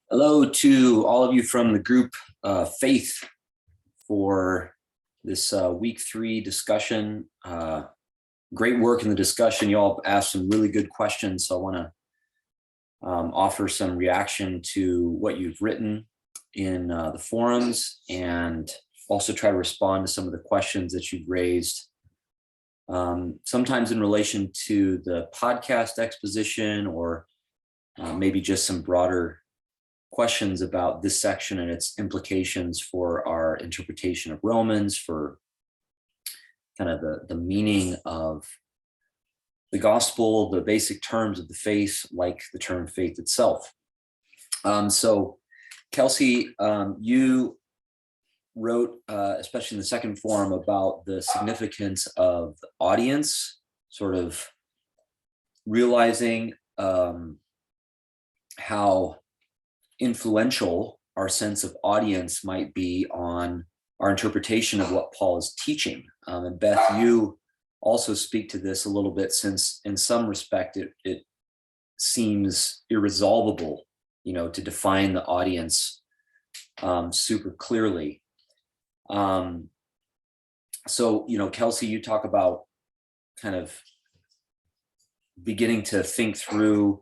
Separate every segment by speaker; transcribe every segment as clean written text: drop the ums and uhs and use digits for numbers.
Speaker 1: Hello to all of you from the group Faith for this week 3 discussion. Great work in the discussion. You all asked some really good questions, so I want to offer some reaction to what you've written in the forums and also try to respond to some of the questions that you've raised, sometimes in relation to the podcast exposition or maybe just some broader questions about this section and its implications for our interpretation of Romans, for kind of the meaning of the gospel, the basic terms of the faith, like the term faith itself. So Kelsey, you wrote, especially in the second forum, about the significance of the audience, sort of realizing how influential our sense of audience might be on our interpretation of what Paul is teaching. And Beth, you also speak to this a little bit, since in some respect it seems irresolvable, to define the audience super clearly. So, Kelsey, you talk about kind of beginning to think through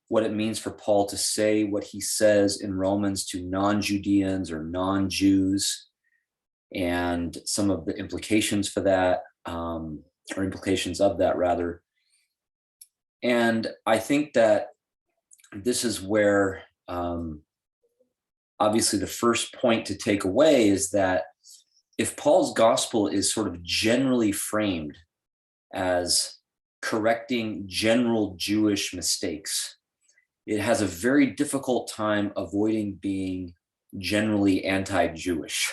Speaker 1: what it means for Paul to say what he says in Romans to non-Judeans or non-Jews, and some of the implications for that, or implications of that rather. And I think that this is where, obviously the first point to take away is that if Paul's gospel is sort of generally framed as correcting general Jewish mistakes, it has a very difficult time avoiding being generally anti-Jewish.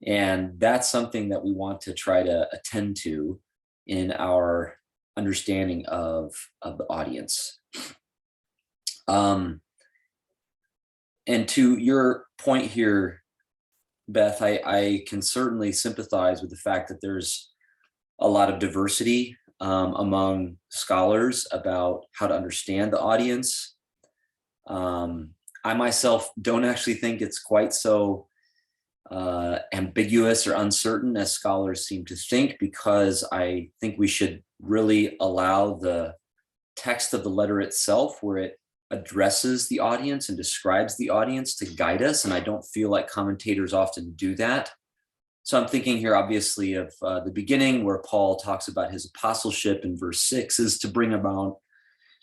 Speaker 1: And that's something that we want to try to attend to in our understanding of the audience. And to your point here, Beth, I can certainly sympathize with the fact that there's a lot of diversity among scholars about how to understand the audience. I myself don't actually think it's quite so ambiguous or uncertain as scholars seem to think, because I think we should really allow the text of the letter itself, where it addresses the audience and describes the audience, to guide us. And I don't feel like commentators often do that. So I'm thinking here, obviously, of the beginning, where Paul talks about his apostleship in verse 6 is to bring about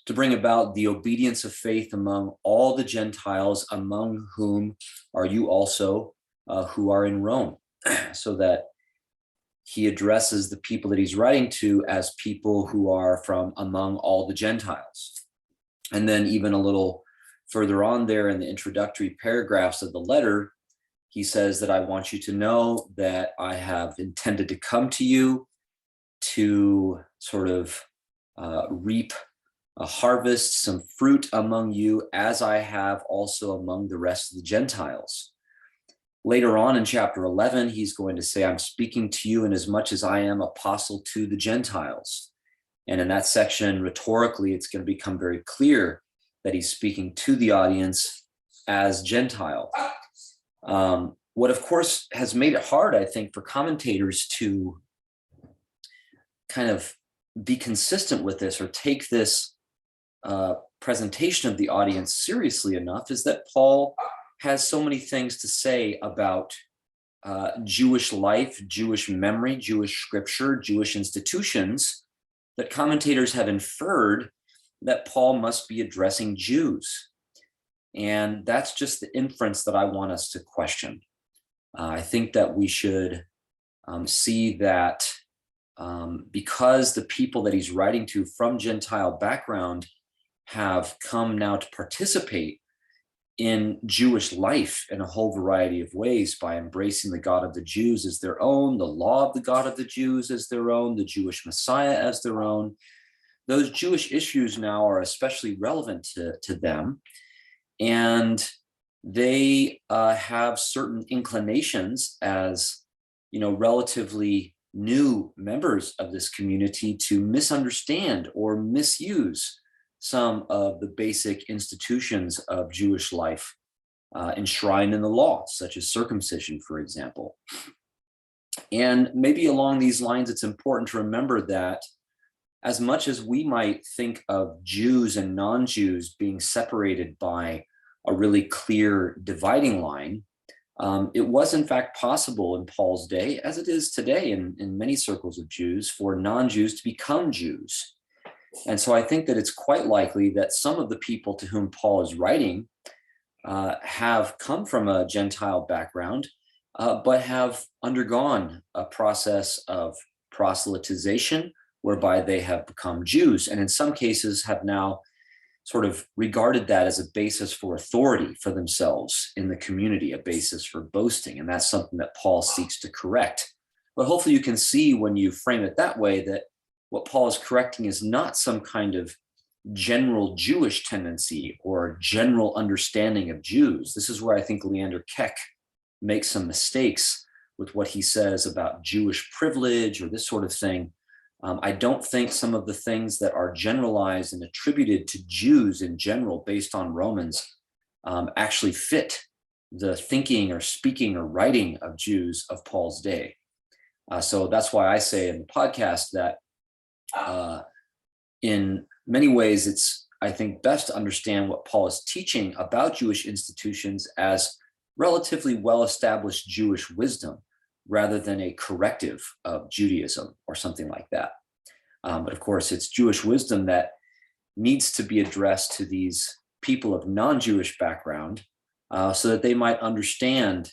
Speaker 1: the obedience of faith among all the Gentiles, among whom are you also, who are in Rome. So that he addresses the people that he's writing to as people who are from among all the Gentiles. And then even a little further on there in the introductory paragraphs of the letter, he says that I want you to know that I have intended to come to you to sort of reap a harvest, some fruit among you, as I have also among the rest of the Gentiles. Later on in chapter 11, he's going to say, I'm speaking to you in as much as I am apostle to the Gentiles. And in that section, rhetorically, it's going to become very clear that he's speaking to the audience as Gentile. What, of course, has made it hard, I think, for commentators to kind of be consistent with this or take this presentation of the audience seriously enough is that Paul has so many things to say about Jewish life, Jewish memory, Jewish scripture, Jewish institutions, that commentators have inferred that Paul must be addressing Jews. And that's just the inference that I want us to question. I think that we should see that because the people that he's writing to from Gentile background have come now to participate in Jewish life in a whole variety of ways by embracing the God of the Jews as their own, the law of the God of the Jews as their own, the Jewish Messiah as their own. Those Jewish issues now are especially relevant to them. And they have certain inclinations as, relatively new members of this community to misunderstand or misuse some of the basic institutions of Jewish life enshrined in the law, such as circumcision, for example. And maybe along these lines, it's important to remember that as much as we might think of Jews and non-Jews being separated by a really clear dividing line, it was in fact possible in Paul's day, as it is today in many circles of Jews, for non-Jews to become Jews. And so I think that it's quite likely that some of the people to whom Paul is writing have come from a Gentile background, but have undergone a process of proselytization whereby they have become Jews, and in some cases have now sort of regarded that as a basis for authority for themselves in the community, a basis for boasting. And that's something that Paul seeks to correct. But hopefully you can see when you frame it that way that what Paul is correcting is not some kind of general Jewish tendency or general understanding of Jews. This is where I think Leander Keck makes some mistakes with what he says about Jewish privilege or this sort of thing. I don't think some of the things that are generalized and attributed to Jews in general based on Romans actually fit the thinking or speaking or writing of Jews of Paul's day. So that's why I say in the podcast that in many ways, it's, I think, best to understand what Paul is teaching about Jewish institutions as relatively well-established Jewish wisdom rather than a corrective of Judaism or something like that. But of course, it's Jewish wisdom that needs to be addressed to these people of non-Jewish background so that they might understand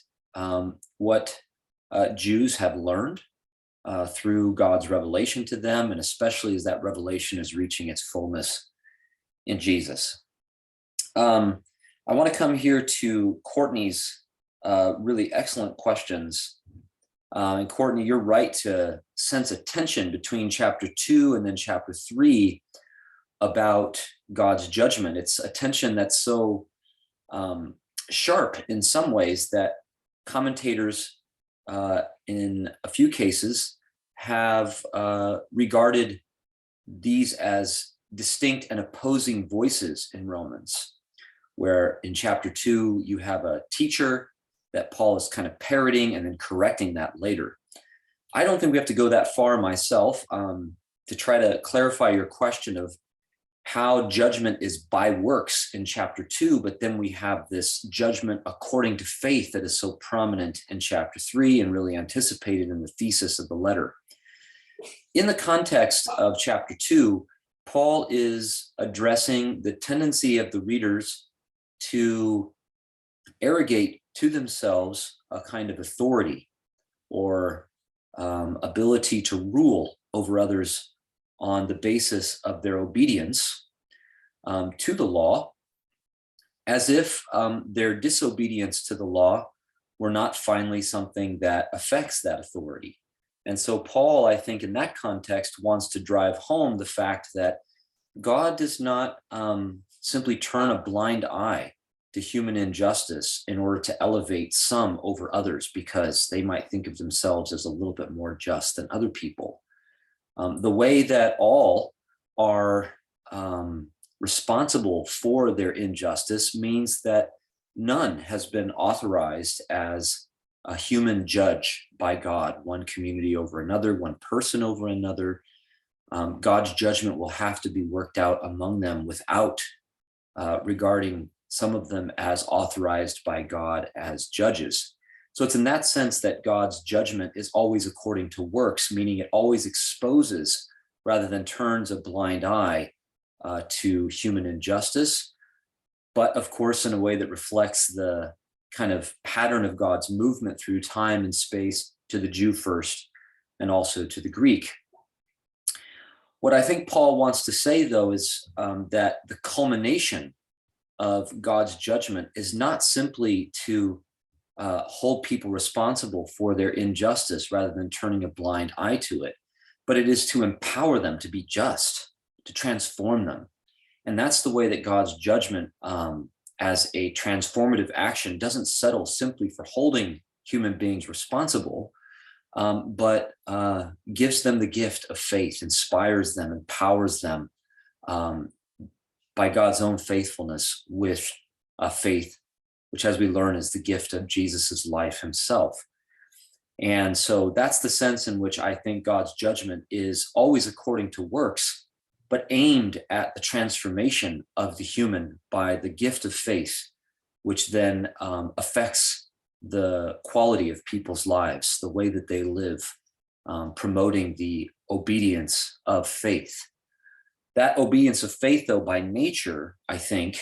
Speaker 1: what Jews have learned through God's revelation to them, and especially as that revelation is reaching its fullness in Jesus. I want to come here to Courtney's really excellent questions. And Courtney, you're right to sense a tension between chapter 2 and then chapter 3 about God's judgment. It's a tension that's so sharp in some ways that commentators in a few cases have regarded these as distinct and opposing voices in Romans, where in chapter 2, you have a teacher that Paul is kind of parroting and then correcting that later. I don't think we have to go that far myself to try to clarify your question of how judgment is by works in chapter 2, but then we have this judgment according to faith that is so prominent in chapter 3 and really anticipated in the thesis of the letter. In the context of chapter 2, Paul is addressing the tendency of the readers to arrogate to themselves a kind of authority or ability to rule over others on the basis of their obedience to the law, as if their disobedience to the law were not finally something that affects that authority. And so Paul, I think in that context, wants to drive home the fact that God does not simply turn a blind eye to human injustice in order to elevate some over others because they might think of themselves as a little bit more just than other people. The way that all are responsible for their injustice means that none has been authorized as a human judge by God, one community over another, one person over another. God's judgment will have to be worked out among them without regarding some of them as authorized by God as judges. So it's in that sense that God's judgment is always according to works, meaning it always exposes rather than turns a blind eye to human injustice, but of course in a way that reflects the kind of pattern of God's movement through time and space to the Jew first and also to the Greek. What I think Paul wants to say, though, is that the culmination of God's judgment is not simply to hold people responsible for their injustice rather than turning a blind eye to it, but it is to empower them to be just, to transform them. And that's the way that God's judgment as a transformative action doesn't settle simply for holding human beings responsible, but gives them the gift of faith, inspires them, empowers them, by God's own faithfulness with a faith, which, as we learn, is the gift of Jesus's life himself. And so that's the sense in which I think God's judgment is always according to works, but aimed at the transformation of the human by the gift of faith, which then affects the quality of people's lives, the way that they live, promoting the obedience of faith. That obedience of faith, though, by nature, I think,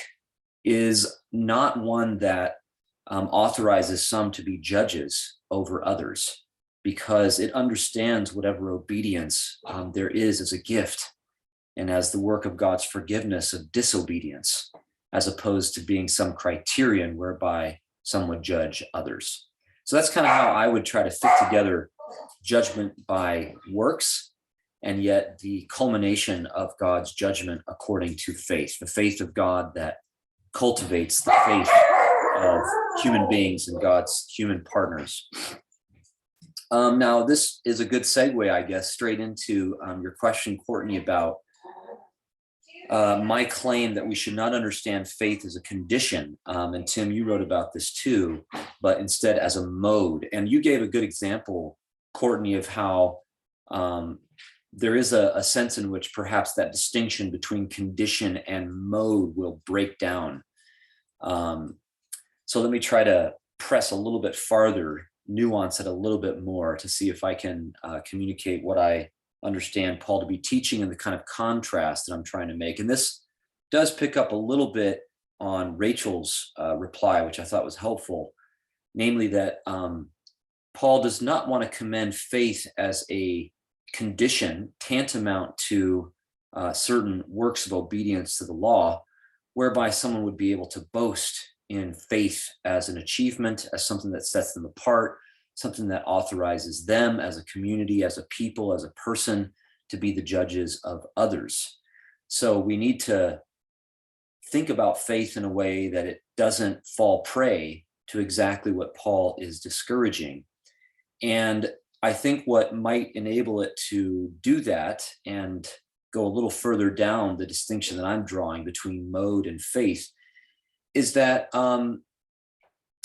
Speaker 1: is not one that authorizes some to be judges over others, because it understands whatever obedience there is as a gift and as the work of God's forgiveness of disobedience, as opposed to being some criterion whereby some would judge others. So that's kind of how I would try to fit together judgment by works, and yet the culmination of God's judgment according to faith, the faith of God that cultivates the faith of human beings and God's human partners. Now, this is a good segue, I guess, straight into your question, Courtney, about my claim that we should not understand faith as a condition. And Tim, you wrote about this too, but instead as a mode. And you gave a good example, Courtney, of how there is a sense in which perhaps that distinction between condition and mode will break down. So let me try to press a little bit farther, nuance it a little bit more to see if I can communicate what I understand Paul to be teaching and the kind of contrast that I'm trying to make. And this does pick up a little bit on Rachel's reply, which I thought was helpful, namely that Paul does not want to commend faith as a condition tantamount to certain works of obedience to the law, whereby someone would be able to boast in faith as an achievement, as something that sets them apart, something that authorizes them as a community, as a people, as a person to be the judges of others. So we need to think about faith in a way that it doesn't fall prey to exactly what Paul is discouraging. And I think what might enable it to do that and go a little further down the distinction that I'm drawing between mode and faith is that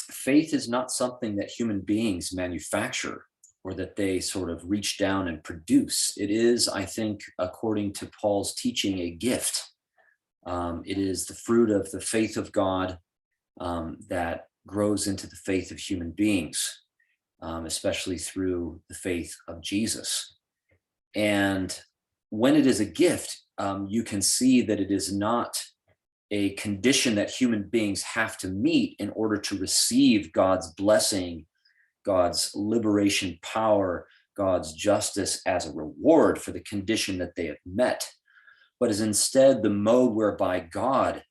Speaker 1: faith is not something that human beings manufacture or that they sort of reach down and produce. It is, I think, according to Paul's teaching, a gift. It is the fruit of the faith of God that grows into the faith of human beings, especially through the faith of Jesus. And when it is a gift, you can see that it is not a condition that human beings have to meet in order to receive God's blessing, God's liberation power, God's justice as a reward for the condition that they have met, but is instead the mode whereby God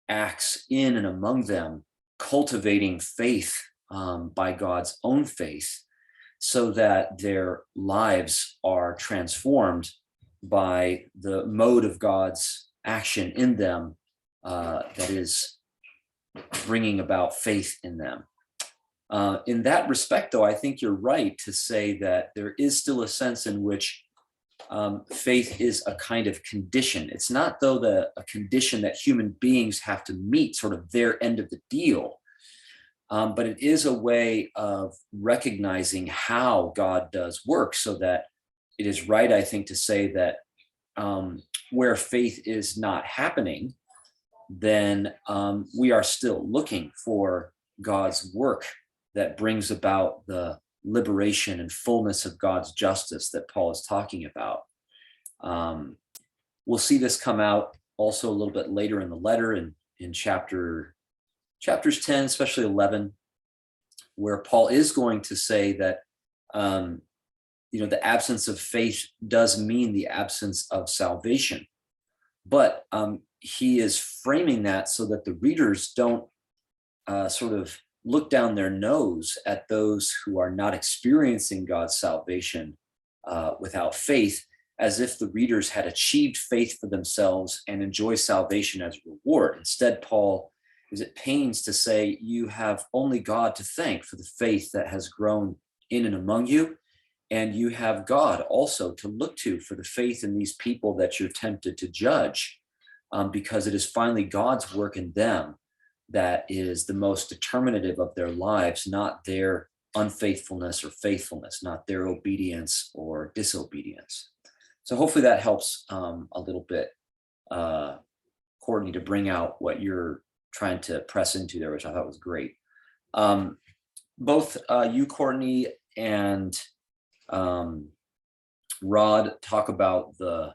Speaker 1: acts in and among them, cultivating faith by God's own faith, so that their lives are transformed by the mode of God's action in them, that is bringing about faith in them. In that respect, though, I think you're right to say that there is still a sense in which faith is a kind of condition. It's not, though, a condition that human beings have to meet, sort of their end of the deal, but it is a way of recognizing how God does work, so that it is right, I think, to say that where faith is not happening, then we are still looking for God's work that brings about the liberation and fullness of God's justice that Paul is talking about. We'll see this come out also a little bit later in the letter in chapters 10, especially 11, where Paul is going to say that the absence of faith does mean the absence of salvation. But he is framing that so that the readers don't sort of look down their nose at those who are not experiencing God's salvation without faith, as if the readers had achieved faith for themselves and enjoy salvation as a reward. Instead, Paul is at pains to say, you have only God to thank for the faith that has grown in and among you, and you have God also to look to for the faith in these people that you're tempted to judge. because it is finally God's work in them that is the most determinative of their lives, not their unfaithfulness or faithfulness, not their obedience or disobedience. So hopefully that helps a little bit, uh, Courtney, to bring out what you're trying to press into there, which I thought was great. Um, both you, Courtney, and um, Rod talk about the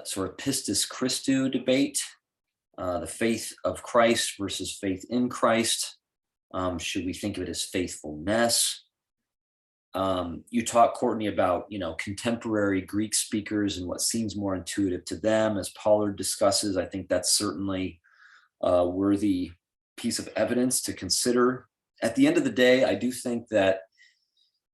Speaker 1: sort of pistis Christou debate, the faith of Christ versus faith in Christ. Should we think of it as faithfulness? You taught, Courtney, about contemporary Greek speakers and what seems more intuitive to them, as Pollard discusses. I think that's certainly a worthy piece of evidence to consider. At the end of the day, I do think that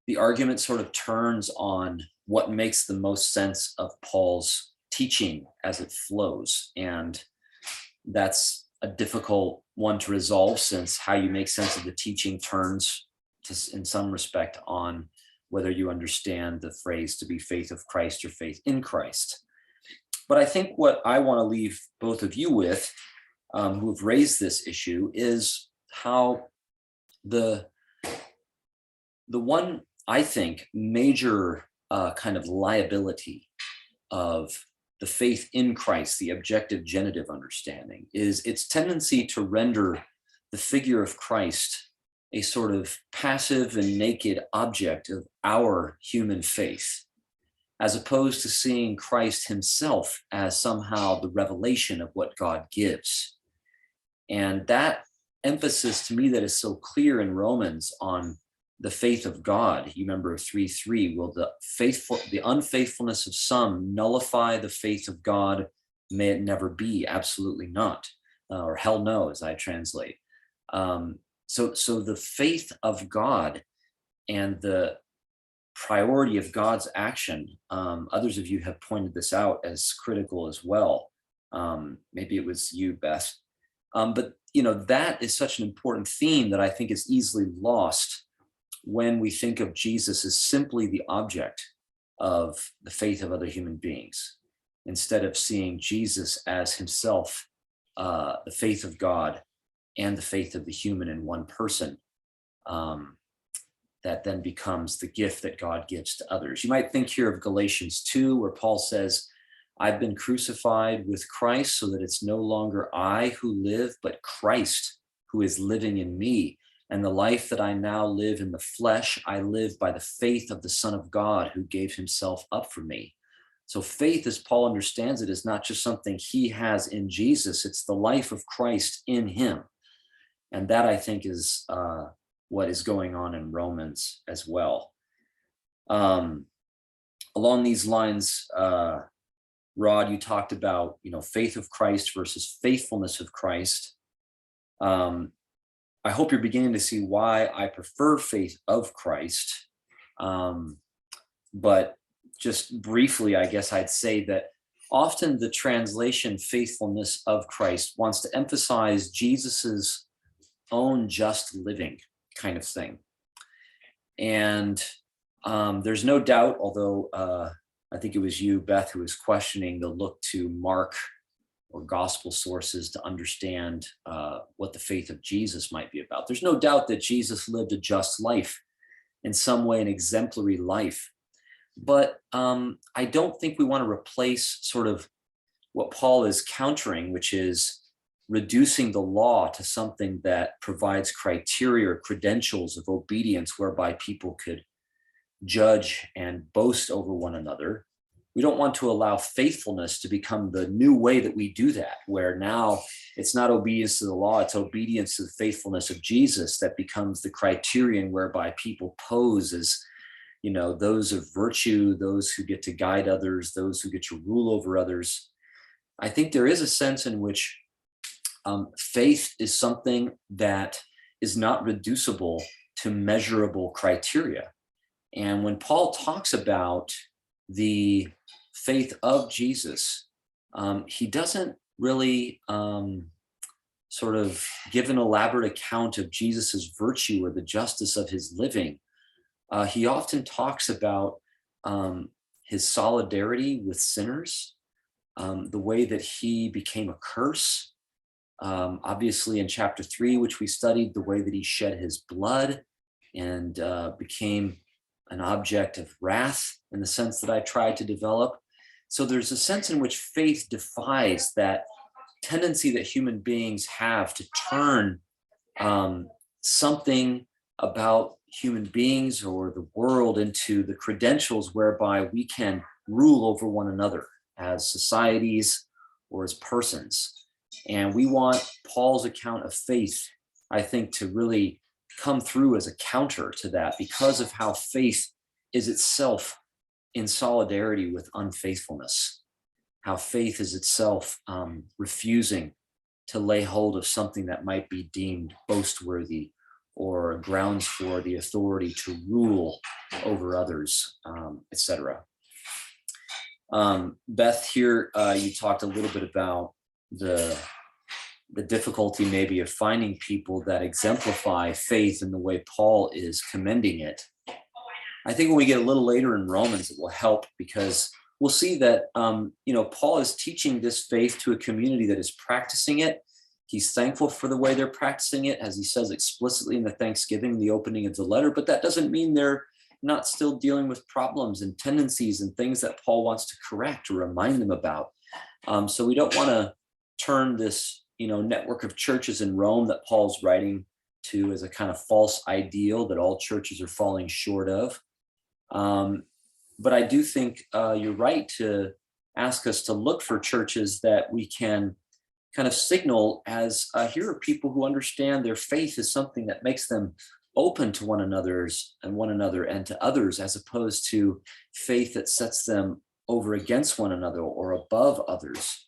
Speaker 1: the argument sort of turns on what makes the most sense of Paul's teaching as it flows. And that's a difficult one to resolve, since how you make sense of the teaching turns in some respect on whether you understand the phrase to be faith of Christ or faith in Christ. But I think what I want to leave both of you with, who have raised this issue, is how the one, I think, major kind of liability of the faith in Christ, the objective genitive understanding, is its tendency to render the figure of Christ a sort of passive and naked object of our human faith, as opposed to seeing Christ himself as somehow the revelation of what God gives. And that emphasis, to me, that is so clear in Romans on the faith of God. You remember 3:3, will the unfaithfulness of some nullify the faith of God? May it never be. Absolutely not. Or hell no, as I translate. So the faith of God and the priority of God's action, others of you have pointed this out as critical as well. Maybe it was you, Beth. But that is such an important theme that I think is easily lost when we think of Jesus as simply the object of the faith of other human beings, instead of seeing Jesus as himself the faith of God and the faith of the human in one person, that then becomes the gift that God gives to others. You might think here of Galatians 2, where Paul says, I've been crucified with Christ so that it's no longer I who live, but Christ who is living in me. And the life that I now live in the flesh, I live by the faith of the Son of God who gave himself up for me. So faith, as Paul understands it, is not just something he has in Jesus, it's the life of Christ in him. And that, I think, is what is going on in Romans as well. Along these lines, Rod, you talked about, faith of Christ versus faithfulness of Christ. I hope you're beginning to see why I prefer faith of Christ. But just briefly, I guess I'd say that often the translation faithfulness of Christ wants to emphasize Jesus's own just living kind of thing. And there's no doubt, although I think it was you, Beth, who was questioning the look to Mark or gospel sources to understand what the faith of Jesus might be about. There's no doubt that Jesus lived a just life, in some way an exemplary life. But I don't think we want to replace sort of what Paul is countering, which is reducing the law to something that provides criteria or credentials of obedience whereby people could judge and boast over one another. We don't want to allow faithfulness to become the new way that we do that, where now it's not obedience to the law, it's obedience to the faithfulness of Jesus that becomes the criterion whereby people pose as, those of virtue, those who get to guide others, those who get to rule over others. I think there is a sense in which faith is something that is not reducible to measurable criteria. And when Paul talks about the faith of Jesus, he doesn't really sort of give an elaborate account of Jesus's virtue or the justice of his living. He often talks about his solidarity with sinners, the way that he became a curse. Obviously, in chapter 3, which we studied, the way that he shed his blood and became an object of wrath in the sense that I tried to develop. So there's a sense in which faith defies that tendency that human beings have to turn something about human beings or the world into the credentials whereby we can rule over one another as societies or as persons. And we want Paul's account of faith, I think, to really come through as a counter to that because of how faith is itself in solidarity with unfaithfulness, how faith is itself refusing to lay hold of something that might be deemed boastworthy or grounds for the authority to rule over others, etc. Beth, here you talked a little bit about the difficulty maybe of finding people that exemplify faith in the way Paul is commending it. I think when we get a little later in Romans, it will help because we'll see that Paul is teaching this faith to a community that is practicing it. He's thankful for the way they're practicing it, as he says explicitly in the Thanksgiving, the opening of the letter, but that doesn't mean they're not still dealing with problems and tendencies and things that Paul wants to correct or remind them about. So we don't want to turn this network of churches in Rome that Paul's writing to as a kind of false ideal that all churches are falling short of. But I do think you're right to ask us to look for churches that we can kind of signal as here are people who understand their faith is something that makes them open to one another and to others, as opposed to faith that sets them over against one another or above others.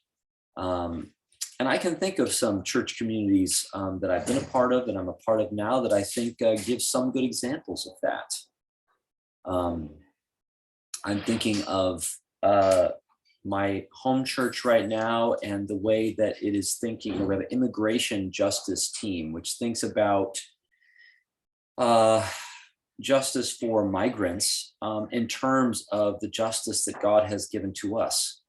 Speaker 1: And I can think of some church communities that I've been a part of and I'm a part of now that I think give some good examples of that. I'm thinking of my home church right now and the way that it is thinking. We have an immigration justice team, which thinks about justice for migrants in terms of the justice that God has given to us.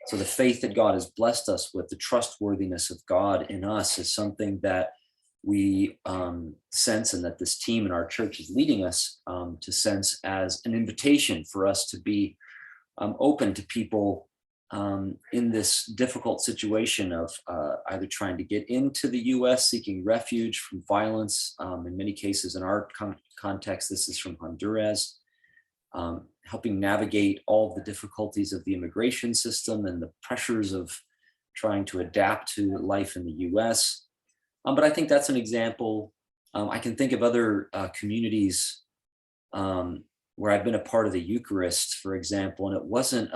Speaker 1: So the faith that God has blessed us with, the trustworthiness of God in us is something that we sense and that this team in our church is leading us to sense as an invitation for us to be open to people in this difficult situation of either trying to get into the US, seeking refuge from violence. In many cases, in our context, this is from Honduras, helping navigate all of the difficulties of the immigration system and the pressures of trying to adapt to life in the US. But I think that's an example. I can think of other communities where I've been a part of the Eucharist, for example, and it wasn't,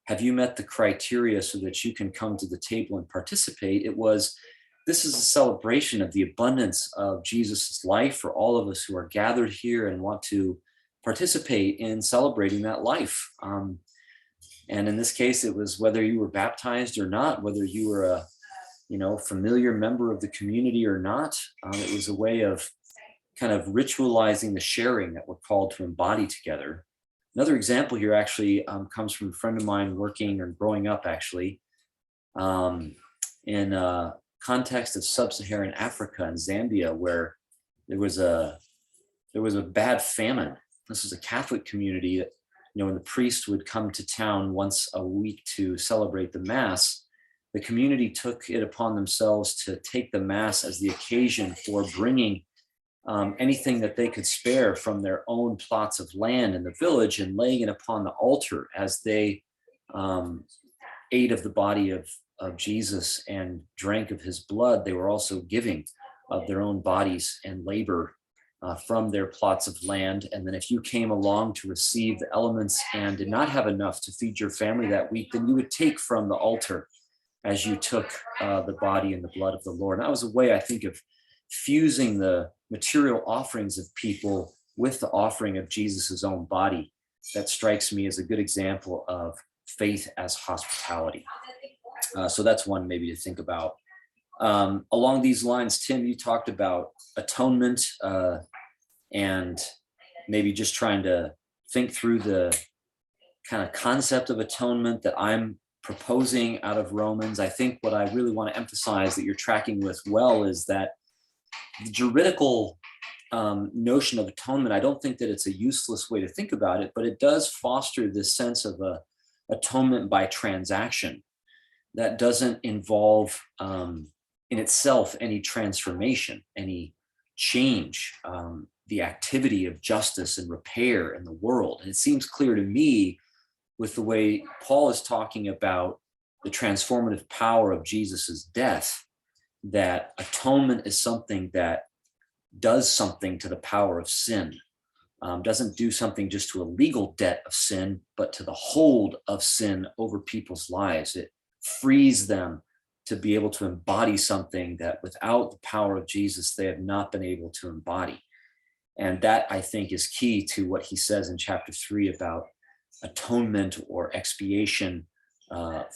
Speaker 1: have you met the criteria so that you can come to the table and participate? It was, this is a celebration of the abundance of Jesus's life for all of us who are gathered here and want to participate in celebrating that life. And in this case, it was whether you were baptized or not, whether you were a familiar member of the community or not. It was a way of kind of ritualizing the sharing that we're called to embody together. Another example here actually comes from a friend of mine working or growing up actually in a context of sub-Saharan Africa and Zambia, where there was a bad famine. This is a Catholic community that, when the priest would come to town once a week to celebrate the Mass, the community took it upon themselves to take the Mass as the occasion for bringing anything that they could spare from their own plots of land in the village and laying it upon the altar as they ate of the body of Jesus and drank of his blood. They were also giving of their own bodies and labor from their plots of land. And then if you came along to receive the elements and did not have enough to feed your family that week, then you would take from the altar as you took the body and the blood of the Lord. And that was a way, I think, of fusing the material offerings of people with the offering of Jesus's own body. That strikes me as a good example of faith as hospitality. So that's one maybe to think about. Along these lines, Tim, you talked about atonement and maybe just trying to think through the kind of concept of atonement that I'm proposing out of Romans. I think what I really want to emphasize that you're tracking with well is that the juridical notion of atonement, I don't think that it's a useless way to think about it, but it does foster this sense of a atonement by transaction that doesn't involve in itself any transformation, any change, the activity of justice and repair in the world. And it seems clear to me with the way Paul is talking about the transformative power of Jesus's death, that atonement is something that does something to the power of sin, doesn't do something just to a legal debt of sin, but to the hold of sin over people's lives. It frees them to be able to embody something that without the power of Jesus, they have not been able to embody. And that, I think, is key to what he says in chapter 3 about atonement or expiation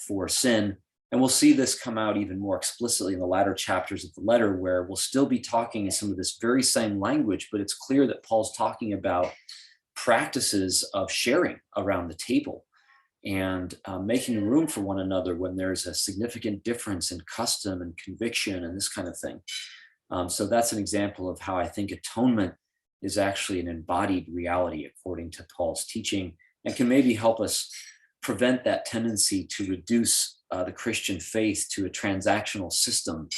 Speaker 1: for sin. And we'll see this come out even more explicitly in the latter chapters of the letter, where we'll still be talking in some of this very same language, but it's clear that Paul's talking about practices of sharing around the table and making room for one another when there's a significant difference in custom and conviction and this kind of thing. So that's an example of how I think atonement is actually an embodied reality according to Paul's teaching, and can maybe help us prevent that tendency to reduce the Christian faith to a transactional system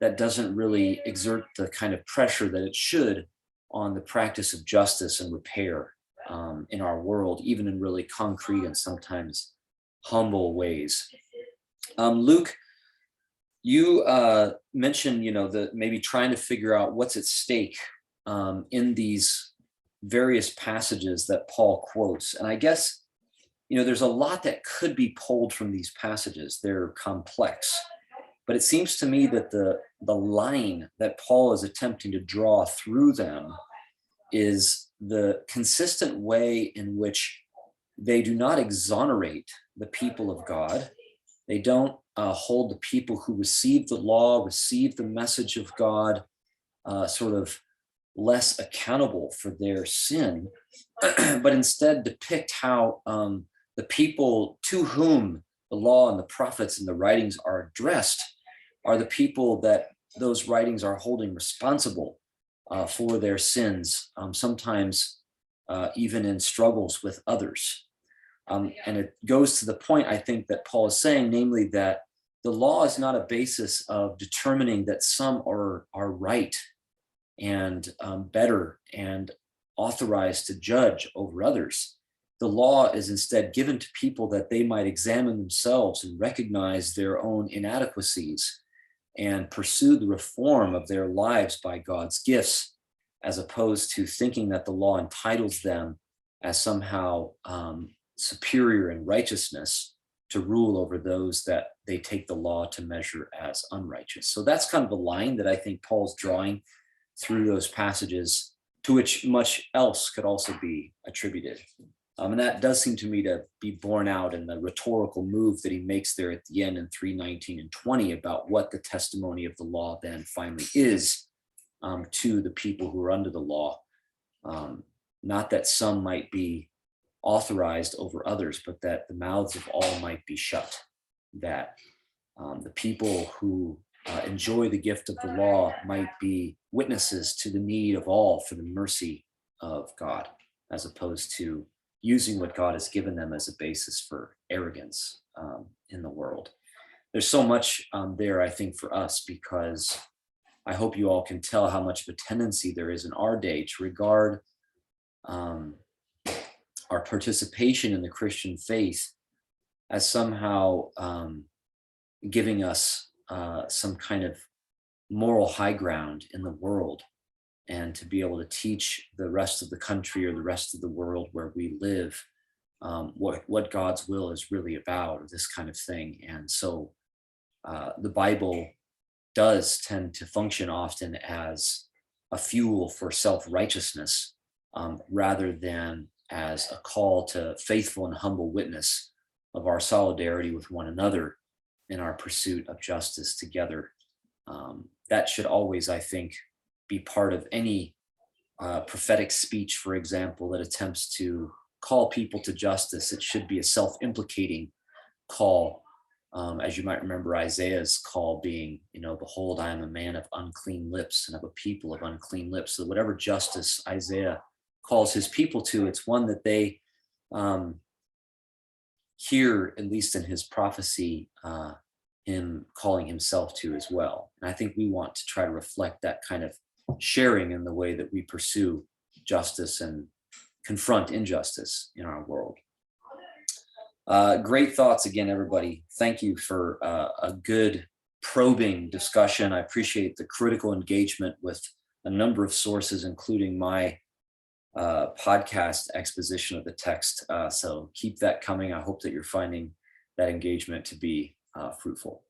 Speaker 1: that doesn't really exert the kind of pressure that it should on the practice of justice and repair in our world, even in really concrete and sometimes humble ways. Luke, you mentioned, the maybe trying to figure out what's at stake in these various passages that Paul quotes. And I guess, there's a lot that could be pulled from these passages. They're complex, but it seems to me that the line that Paul is attempting to draw through them is the consistent way in which they do not exonerate the people of God. They don't hold the people who receive the law, receive the message of God, sort of less accountable for their sin, but instead depict how the people to whom the law and the prophets and the writings are addressed are the people that those writings are holding responsible for their sins, sometimes even in struggles with others. And it goes to the point, I think, that Paul is saying, namely that the law is not a basis of determining that some are right and better and authorized to judge over others. The law is instead given to people that they might examine themselves and recognize their own inadequacies and pursue the reform of their lives by God's gifts, as opposed to thinking that the law entitles them as somehow superior in righteousness to rule over those that they take the law to measure as unrighteous. So that's kind of a line that I think Paul's drawing through those passages, to which much else could also be attributed. And that does seem to me to be borne out in the rhetorical move that he makes there at the end in 3:19 and 20 about what the testimony of the law then finally is to the people who are under the law. Not that some might be authorized over others, but that the mouths of all might be shut, that the people who enjoy the gift of the law might be witnesses to the need of all for the mercy of God, as opposed to using what God has given them as a basis for arrogance in the world. There's so much there, I think, for us, because I hope you all can tell how much of a tendency there is in our day to regard our participation in the Christian faith as somehow giving us some kind of moral high ground in the world, and to be able to teach the rest of the country or the rest of the world where we live what God's will is really about, or this kind of thing. And so the Bible does tend to function often as a fuel for self-righteousness rather than as a call to faithful and humble witness of our solidarity with one another in our pursuit of justice together. That should always, I think, be part of any prophetic speech, for example, that attempts to call people to justice. It should be a self-implicating call, as you might remember Isaiah's call being, behold, I am a man of unclean lips and of a people of unclean lips. So whatever justice Isaiah calls his people to, it's one that they um, hear, at least in his prophecy, him calling himself to as well. And I think we want to try to reflect that kind of sharing in the way that we pursue justice and confront injustice in our world. Great thoughts again, everybody. Thank you for a good probing discussion. I appreciate the critical engagement with a number of sources, including my podcast exposition of the text. So keep that coming. I hope that you're finding that engagement to be fruitful.